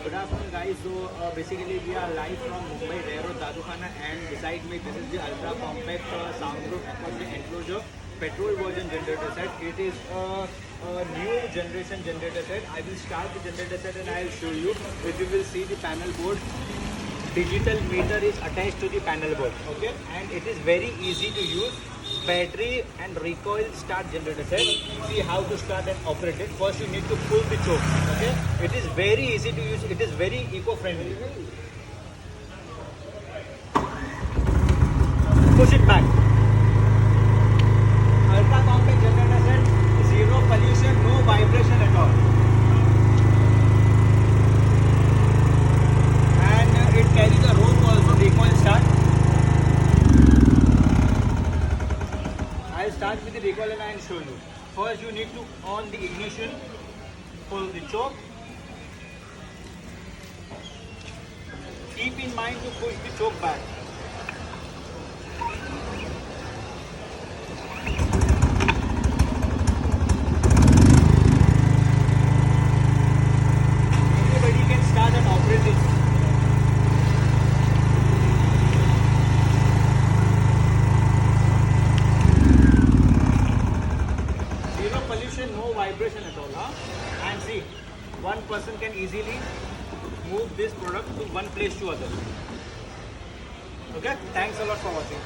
Good afternoon, guys. So basically we are live from Mumbai Railroad Dadukhana, and beside me this is the ultra compact soundproof enclosure petrol version generator set. It is a new generation generator set. I will start the generator set and I will show you. If you will see the panel board, digital meter is attached to the panel board. Okay, and it is very easy to use. Battery and recoil start generator set. See how to start and operate it. First you need to pull the choke. Okay, it is very easy to use. It is very eco-friendly. Push it back. Ultra compact generator set, zero pollution, no vibration at all. And it carries a rope also, recoil start. I'll start with the recoil and I'll show you. First you need to on the ignition, pull the choke. Keep in mind to push the choke back. Anybody can start and operate this. Zero pollution, no vibration at all. And see, one person can easily move this product to one place to other. Okay, thanks a lot for watching.